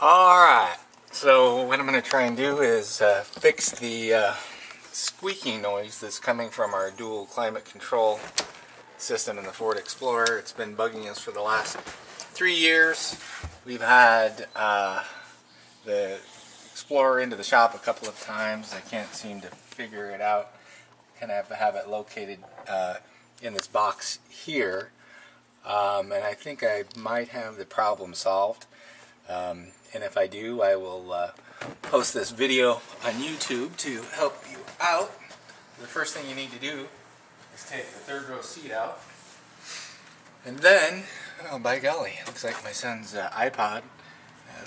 Alright, so what I'm going to try and do is fix the squeaking noise that's coming from our dual climate control system in the Ford Explorer. It's been bugging us for the last 3 years. We've had the Explorer into the shop a couple of times. I can't seem to figure it out. Kind of have it located in this box here. And I think I might have the problem solved. And if I do, I will post this video on YouTube to help you out. The first thing you need to do is take the third row seat out. And then, oh by golly, looks like my son's iPod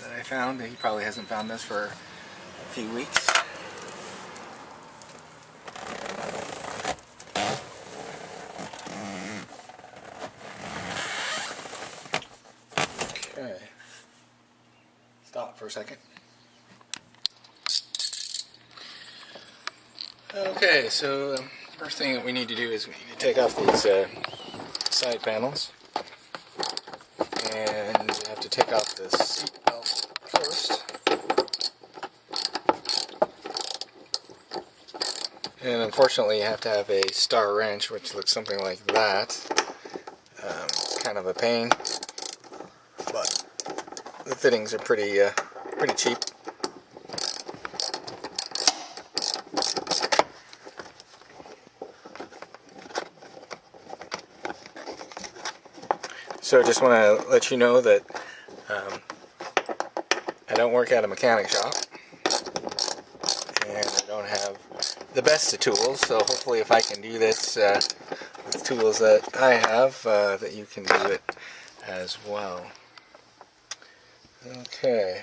that I found. He probably hasn't found this for a few weeks. Okay. Stop for a second. Okay, so first thing that we need to do is we need to take off these side panels, and you have to take off the seat belt first. And unfortunately you have to have a star wrench, which looks something like that. Kind of a pain, but the fittings are pretty cheap. So I just want to let you know that I don't work at a mechanic shop, and I don't have the best of tools, so hopefully if I can do this with tools that I have, that you can do it as well. Okay,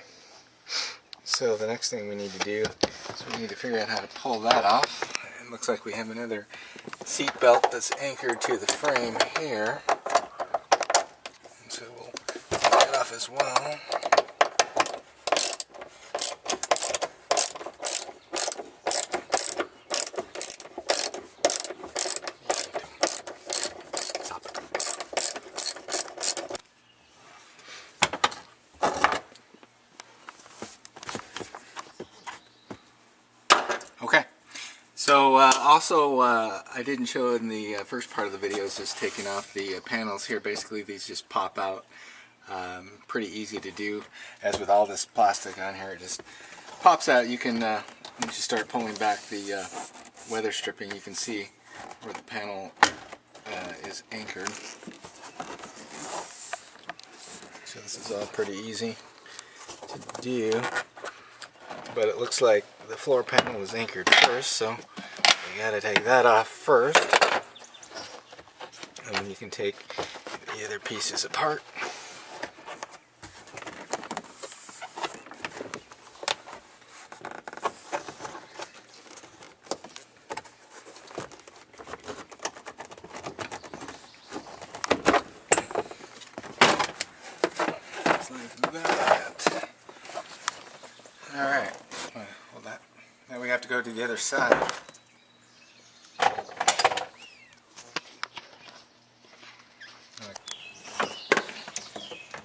so the next thing we need to do is we need to figure out how to pull that off. It looks like we have another seat belt that's anchored to the frame here. So we'll take that off as well. Okay, so also I didn't show in the first part of the video is just taking off the panels here. Basically these just pop out. Pretty easy to do. As with all this plastic on here, it just pops out. You can, once you start pulling back the weather stripping, you can see where the panel is anchored. So this is all pretty easy to do. But it looks like the floor panel was anchored first, so you gotta take that off first, and then you can take the other pieces apart. Like that. Alright, hold that. Now we have to go to the other side.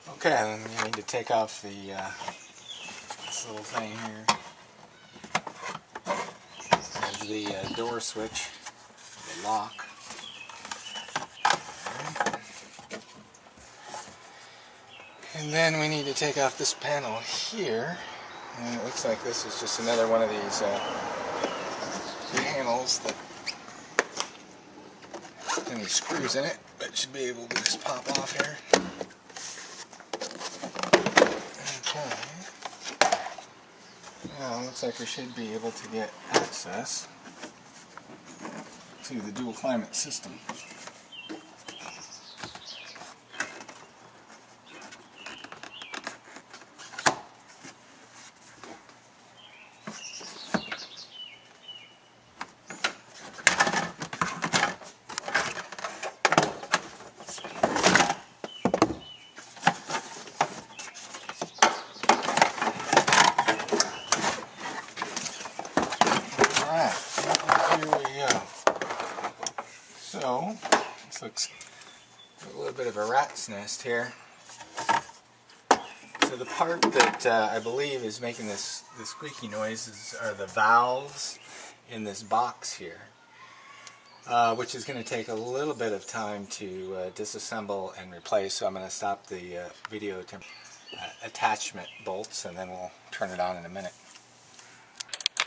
Okay, then you need to take off the this little thing here. There's the door switch, the lock. And then we need to take off this panel here. And it looks like this is just another one of these panels that have any screws in it, but it should be able to just pop off here. Okay. Now it looks like we should be able to get access to the dual climate system. So, this looks a little bit of a rat's nest here. So So the part that I believe is making the squeaky noises are the valves in this box here, which is going to take a little bit of time to disassemble and replace. So I'm going to stop the video attachment bolts, and then we'll turn it on in a minute.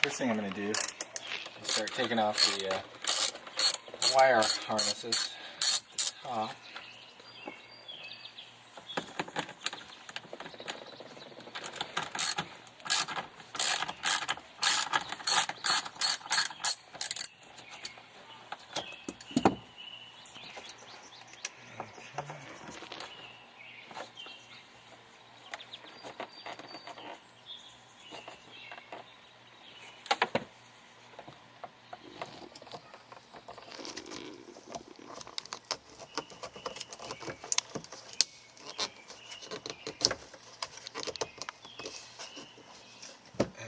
First thing I'm going to do is start taking off the wire harnesses at the top.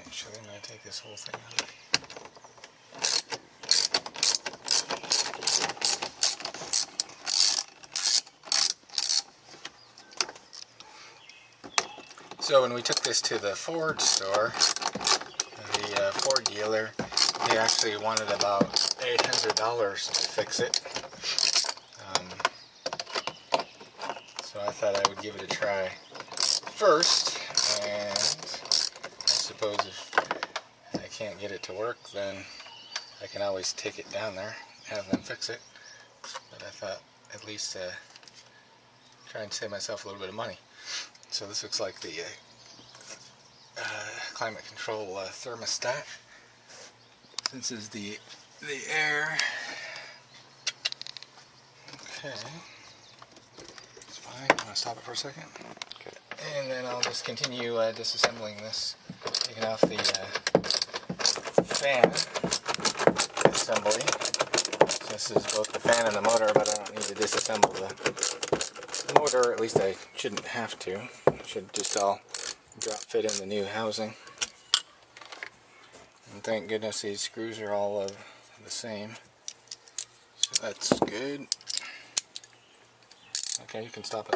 Actually, I'm going to take this whole thing out. So when we took this to the Ford store, the Ford dealer, they actually wanted about $800 to fix it. So I thought I would give it a try first, and I suppose if I can't get it to work, then I can always take it down there, have them fix it. But I thought at least try and save myself a little bit of money. So this looks like the climate control thermostat. This is the air. Okay, it's fine. I'm going to stop it for a second. Okay. And then I'll just continue disassembling this, taking off the fan assembly. So this is both the fan and the motor, but I don't need to disassemble the motor. At least I shouldn't have to. It should just all drop fit in the new housing. And thank goodness these screws are all the same. So that's good. Okay, you can stop it.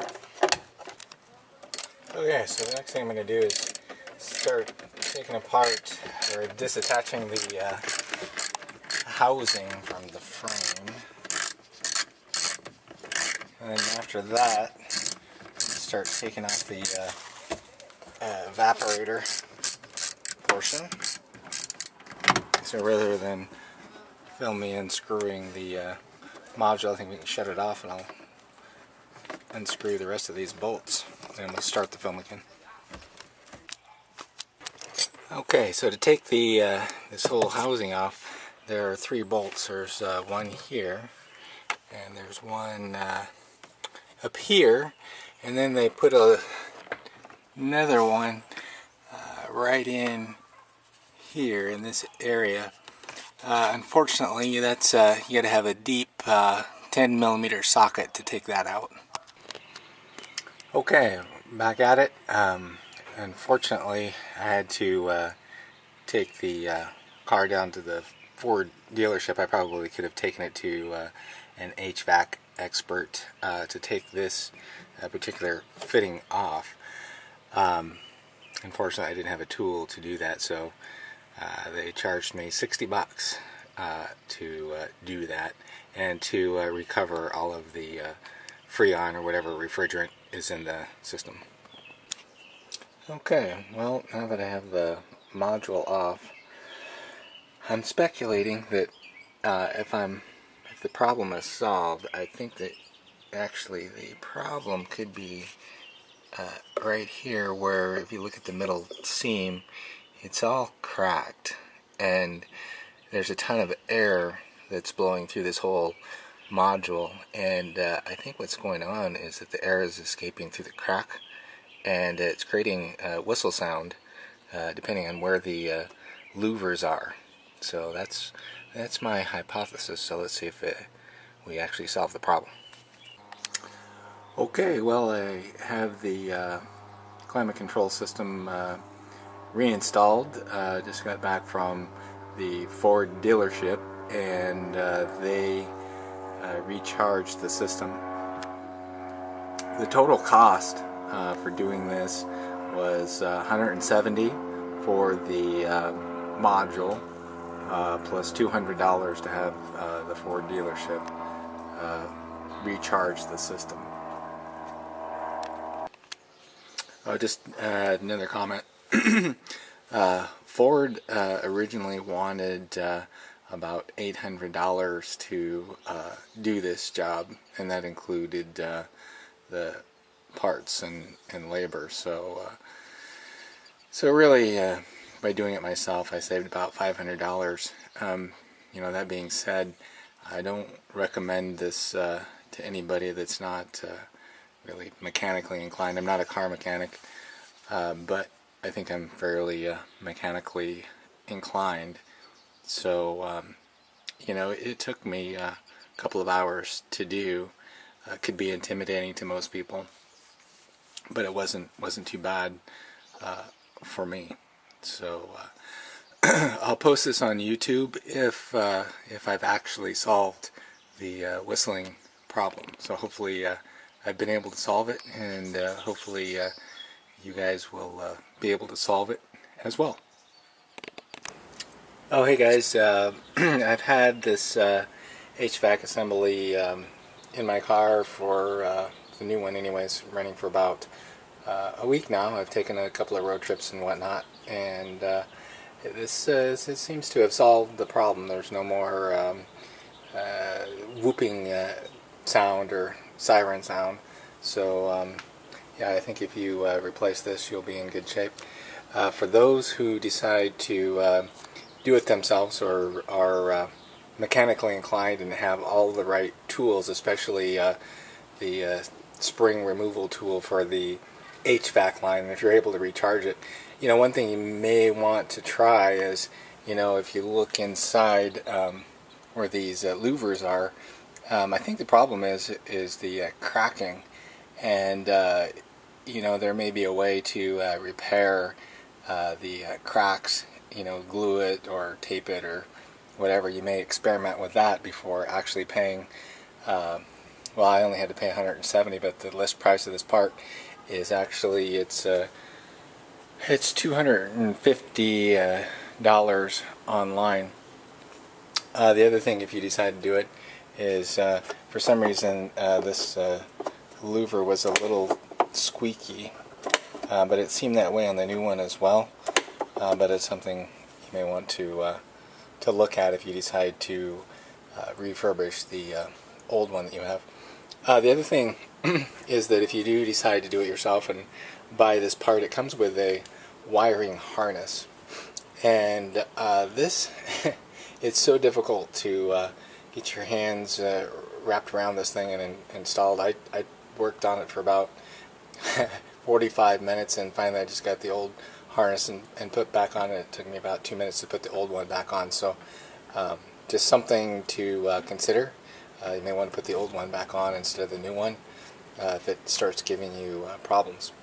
Okay, so the next thing I'm going to do is start taking apart or disattaching the housing from the frame. And then after that, start taking off the evaporator portion. So rather than film me unscrewing the module, I think we can shut it off and I'll unscrew the rest of these bolts and we'll start the film again. Okay, so to take the this whole housing off, there are 3 bolts. There's one here, and there's one up here, and then they put another one right in here in this area. Unfortunately, that's you got to have a deep 10mm socket to take that out. Okay, back at it. Unfortunately, I had to take the car down to the Ford dealership. I probably could have taken it to an HVAC expert to take this particular fitting off. Unfortunately, I didn't have a tool to do that, so they charged me $60 to do that and to recover all of the Freon or whatever refrigerant is in the system. Okay, well, now that I have the module off, I'm speculating that if the problem is solved, I think that actually the problem could be right here, where if you look at the middle seam, it's all cracked and there's a ton of air that's blowing through this whole module, and I think what's going on is that the air is escaping through the crack and it's creating a whistle sound depending on where the louvers are. So that's my hypothesis. So let's see if we actually solve the problem. Okay, well, I have the climate control system reinstalled. Just got back from the Ford dealership, and they recharged the system. The total cost for doing this was $170 for the module, plus $200 to have the Ford dealership recharge the system. Oh, just another comment. Ford originally wanted about $800 to do this job, and that included the parts and labor. So really, by doing it myself, I saved about $500. You know, that being said, I don't recommend this to anybody that's not really mechanically inclined. I'm not a car mechanic, but I think I'm fairly mechanically inclined. So, you know, it took me a couple of hours to do. Could be intimidating to most people, but it wasn't too bad for me. So I'll post this on YouTube if I've actually solved the whistling problem. So hopefully I've been able to solve it, and hopefully you guys will be able to solve it as well. Oh, hey guys, I've had this HVAC assembly in my car for the new one anyways, running for about a week now. I've taken a couple of road trips and whatnot, and this it seems to have solved the problem. There's no more whooping sound or siren sound. So yeah, I think if you replace this, you'll be in good shape. For those who decide to do it themselves, or are mechanically inclined and have all the right tools, especially the spring removal tool for the HVAC line, and if you're able to recharge it, you know, one thing you may want to try is, you know, if you look inside where these louvers are, I think the problem is the cracking, and you know, there may be a way to repair the cracks, you know, glue it or tape it or whatever. You may experiment with that before actually paying, well, I only had to pay $170, but the list price of this part is actually, it's $250 online. The other thing, if you decide to do it, is for some reason this louver was a little squeaky, but it seemed that way on the new one as well. But it's something you may want to look at if you decide to refurbish the old one that you have. The other thing is that if you do decide to do it yourself and buy this part, it comes with a wiring harness, and this it's so difficult to get your hands wrapped around this thing and installed. I worked on it for about 45 minutes, and finally I just got the old harness and put back on it. It took me about 2 minutes to put the old one back on. So just something to consider. You may want to put the old one back on instead of the new one if it starts giving you problems.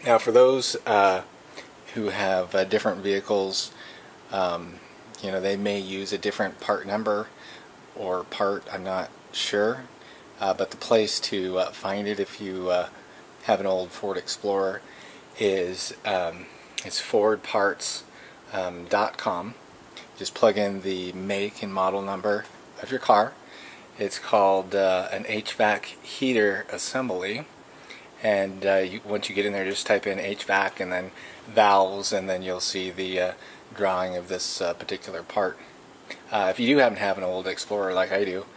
Now, for those who have different vehicles, you know, they may use a different part number or part, I'm not sure, but the place to find it if you have an old Ford Explorer is it's fordparts.com. Just plug in the make and model number of your car. It's called an HVAC heater assembly, and once you get in there, just type in HVAC and then valves, and then you'll see the drawing of this particular part. If you do happen to have an old Explorer like I do,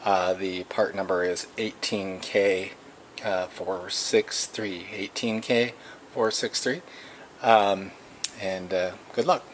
the part number is 18K 463. 18K 463. And good luck.